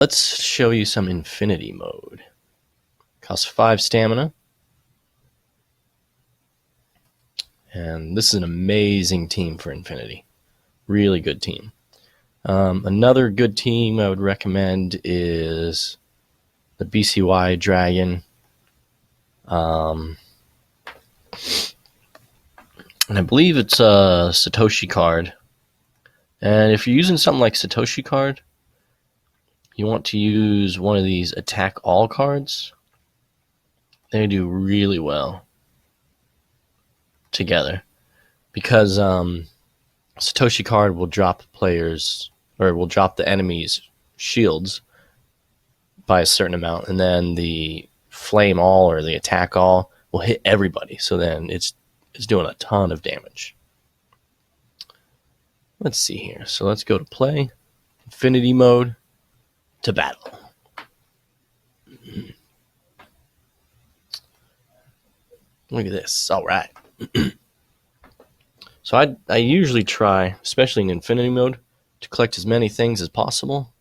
Let's show you some infinity mode. Costs 5 stamina. And this is an amazing team for infinity. Really good team. Another good team I would recommend is the BCY Dragon. And I believe it's a Satoshi card. And if you're using something like Satoshi card, you want to use one of these attack all cards. They do really well together because Satoshi card will drop players, or will drop the enemy's shields by a certain amount, and then the flame all or the attack all will hit everybody. So then it's doing a ton of damage. Let's see here. So let's go to play, infinity mode, to battle. Look at this. All right. So I usually try, especially in infinity mode, to collect as many things as possible.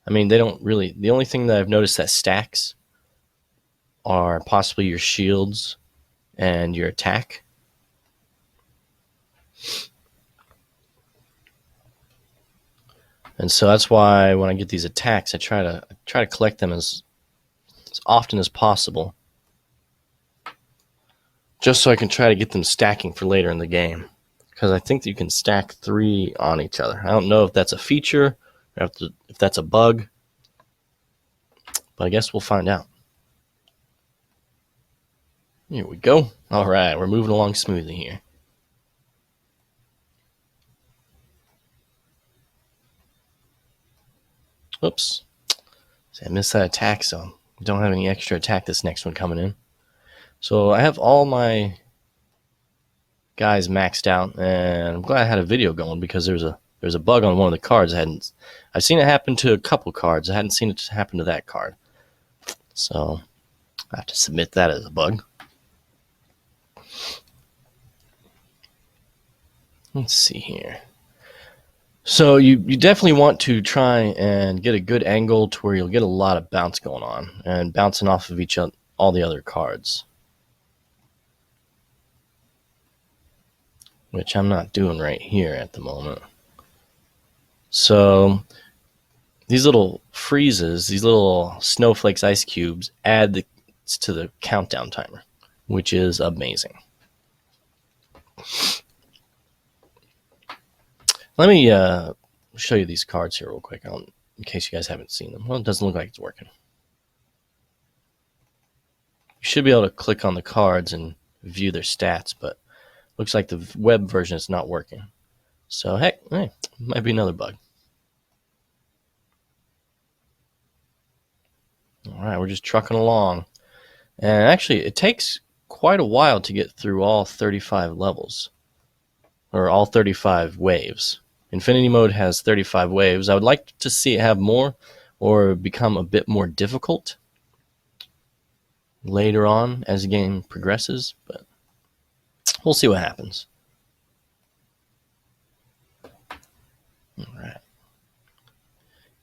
I mean, they don't really... The only thing that I've noticed that stacks are possibly your shields and your attack. And so that's why when I get these attacks, I try to collect them as often as possible, just so I can try to get them stacking for later in the game. Because I think that you can stack 3 on each other. I don't know if that's a feature or if that's a bug, but I guess we'll find out. Here we go. All right, we're moving along smoothly here. Oops. See, I missed that attack, so we don't have any extra attack this next one coming in. So I have all my guys maxed out, and I'm glad I had a video going because there's a bug on one of the cards. I've seen it happen to a couple cards. I hadn't seen it happen to that card. So I have to submit that as a bug. Let's see here. So you definitely want to try and get a good angle to where you'll get a lot of bounce going on and bouncing off of all the other cards, which I'm not doing right here at the moment. So these little freezes, these little snowflakes, ice cubes, add to the countdown timer, which is amazing. Let me show you these cards here real quick, in case you guys haven't seen them. Well, it doesn't look like it's working. You should be able to click on the cards and view their stats, but looks like the web version is not working. So heck, might be another bug. All right, we're just trucking along. And actually, it takes quite a while to get through all 35 levels, or all 35 waves. Infinity mode has 35 waves. I would like to see it have more or become a bit more difficult later on as the game progresses, but we'll see what happens. All right.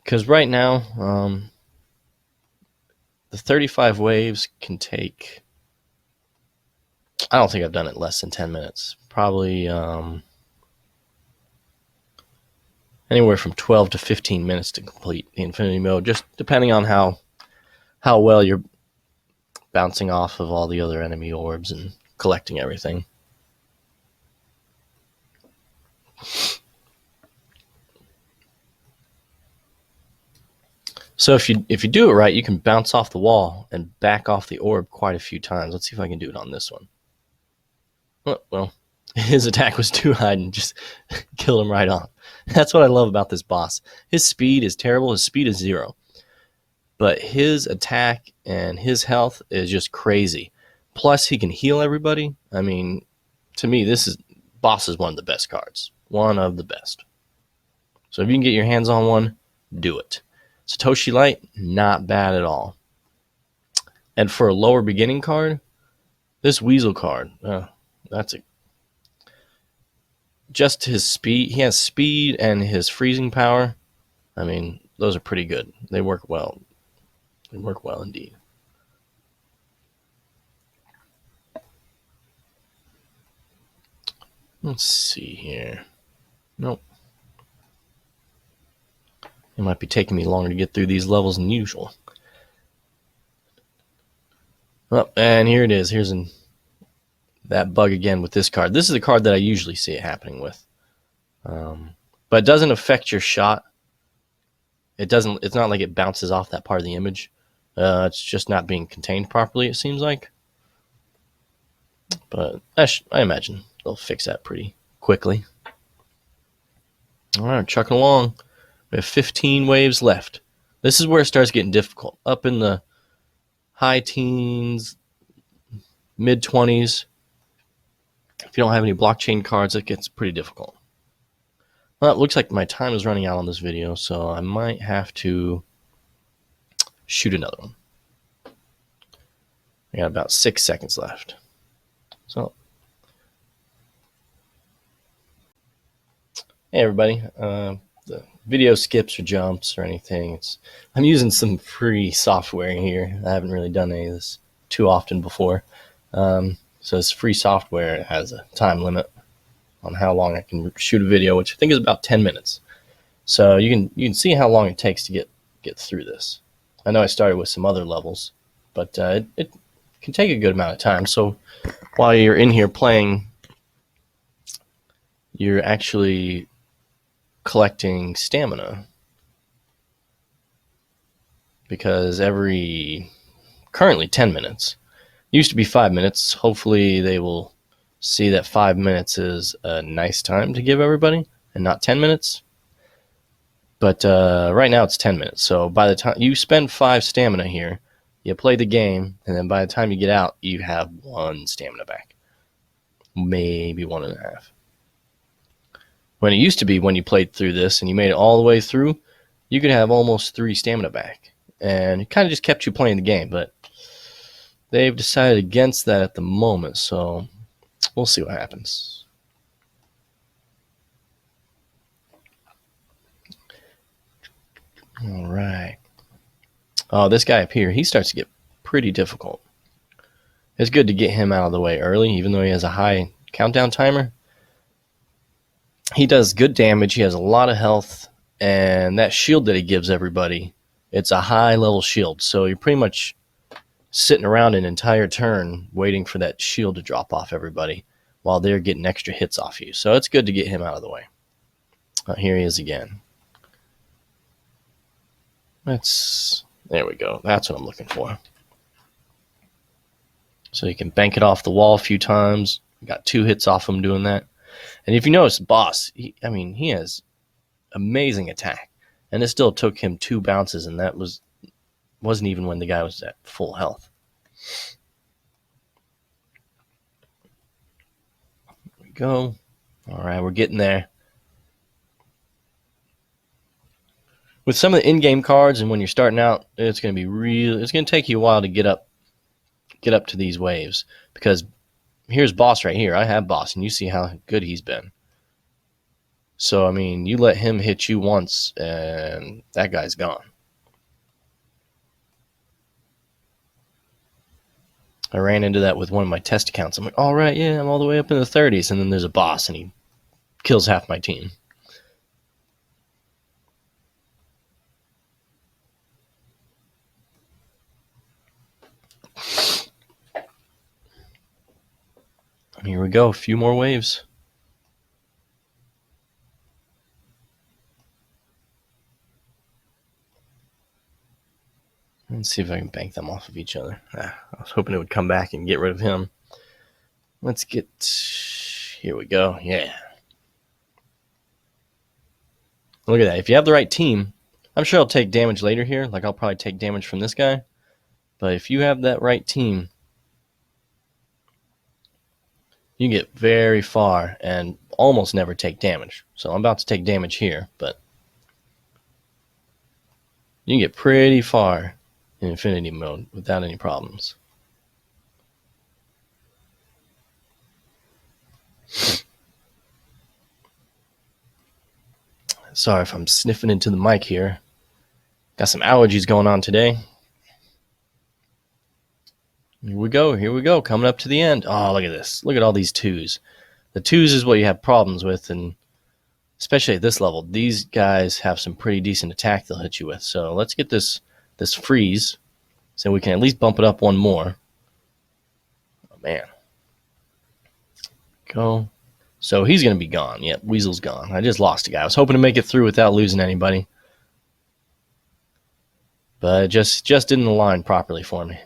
Because right now, the 35 waves can take... I don't think I've done it less than 10 minutes. Probably anywhere from 12 to 15 minutes to complete the infinity mode, just depending on how well you're bouncing off of all the other enemy orbs and collecting everything. So if you do it right, you can bounce off the wall and back off the orb quite a few times. Let's see if I can do it on this one. Well, his attack was too high and just killed him right off. That's what I love about this boss. His speed is terrible. His speed is 0. But his attack and his health is just crazy. Plus, he can heal everybody. I mean, to me, boss is one of the best cards. One of the best. So if you can get your hands on one, do it. Satoshi Light, not bad at all. And for a lower beginning card, this Weasel card, just his speed. He has speed and his freezing power. I mean, those are pretty good. They work well. They work well indeed. Let's see here. Nope. It might be taking me longer to get through these levels than usual. Oh, and here it is. Here's that bug again with this card. This is a card that I usually see it happening with. But it doesn't affect your shot. It's not like it bounces off that part of the image. It's just not being contained properly, it seems like. But I imagine they'll fix that pretty quickly. All right, chucking along. We have 15 waves left. This is where it starts getting difficult. Up in the high teens, mid-20s. If you don't have any blockchain cards, it gets pretty difficult. Well, it looks like my time is running out on this video, so I might have to shoot another one. I got about 6 seconds left. So, hey everybody. The video skips or jumps or anything. I'm using some free software here. I haven't really done any of this too often before. So it's free software. It has a time limit on how long I can shoot a video, which I think is about 10 minutes. So you can see how long it takes to get through this. I know I started with some other levels, but it can take a good amount of time. So while you're in here playing, you're actually collecting stamina, because currently 10 minutes, used to be 5 minutes. Hopefully they will see that 5 minutes is a nice time to give everybody and not 10 minutes. But right now it's 10 minutes. So by the time you spend 5 stamina here, you play the game, and then by the time you get out, you have 1 stamina back. Maybe 1.5. When it used to be, when you played through this and you made it all the way through, you could have almost 3 stamina back. And it kind of just kept you playing the game, but they've decided against that at the moment, so we'll see what happens. All right. Oh, this guy up here, he starts to get pretty difficult. It's good to get him out of the way early, even though he has a high countdown timer. He does good damage. He has a lot of health, and that shield that he gives everybody, it's a high level shield. So you're pretty much sitting around an entire turn waiting for that shield to drop off everybody while they're getting extra hits off you. So it's good to get him out of the way. Here he is again. There we go. That's what I'm looking for. So you can bank it off the wall a few times. Got 2 hits off him doing that. And if you notice, boss, he has amazing attack, and it still took him 2 bounces, and that wasn't even when the guy was at full health. There we go. All right, we're getting there. With some of the in-game cards, and when you're starting out, it's going to take you a while to get up to these waves, because here's boss right here. I have boss, and you see how good he's been. So, you let him hit you once, and that guy's gone. I ran into that with one of my test accounts. I'm like, all right, yeah, I'm all the way up in the 30s, and then there's a boss, and he kills half my team. Here we go, a few more waves. Let's see if I can bank them off of each other. I was hoping it would come back and get rid of him. Here we go, yeah. Look at that. If you have the right team, I'm sure I'll take damage later here. Like, I'll probably take damage from this guy. But if you have that right team, you get very far and almost never take damage. So I'm about to take damage here, but you can get pretty far in infinity mode without any problems. Sorry if I'm sniffing into the mic here. Got some allergies going on today. Here we go, coming up to the end. Oh, look at this. Look at all these 2s. The 2s is what you have problems with, and especially at this level, these guys have some pretty decent attack they'll hit you with. So let's get this freeze so we can at least bump it up one more. Oh, man. Go. So he's going to be gone. Yep, Weasel's gone. I just lost a guy. I was hoping to make it through without losing anybody. But it just didn't align properly for me.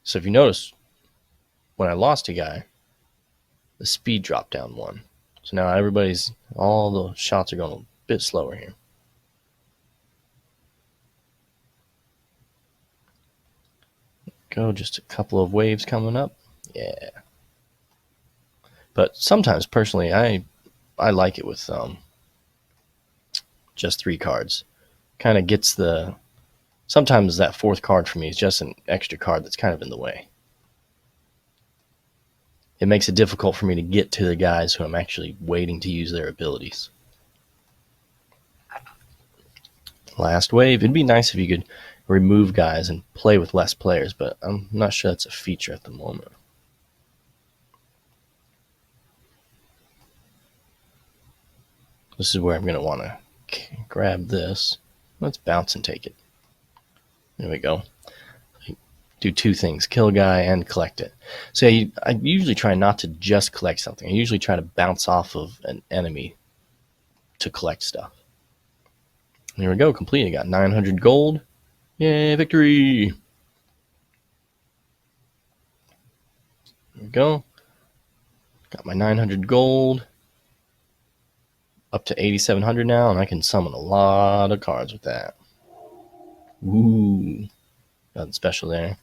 So if you notice, when I lost a guy, the speed dropped down 1. So now all the shots are going a bit slower here. Go, just a couple of waves coming up. Yeah. But sometimes, personally, I like it with just 3 cards. Kind of gets sometimes that 4th card for me is just an extra card that's kind of in the way. It makes it difficult for me to get to the guys who I'm actually waiting to use their abilities. Last wave. It'd be nice if you could remove guys and play with less players, but I'm not sure that's a feature at the moment. This is where I'm going to want to grab this. Let's bounce and take it. There we go. Do 2 things, kill a guy and collect it. So I usually try not to just collect something. I usually try to bounce off of an enemy to collect stuff. There we go, complete. I got 900 gold. Yay, victory! There we go. Got my 900 gold. Up to 8,700 now, and I can summon a lot of cards with that. Ooh. Nothing special there.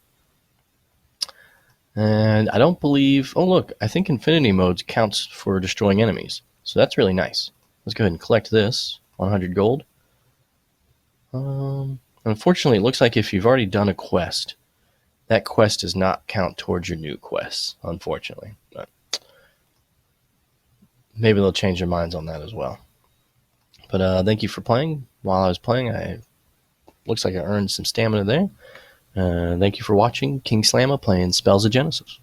And I don't believe... Oh, look. I think Infinity Mode counts for destroying enemies. So that's really nice. Let's go ahead and collect this. 100 gold. Unfortunately, it looks like if you've already done a quest, that quest does not count towards your new quests, unfortunately. But maybe they'll change their minds on that as well. But thank you for playing. While I was playing, looks like I earned some stamina there. Thank you for watching. King Slamma playing Spells of Genesis.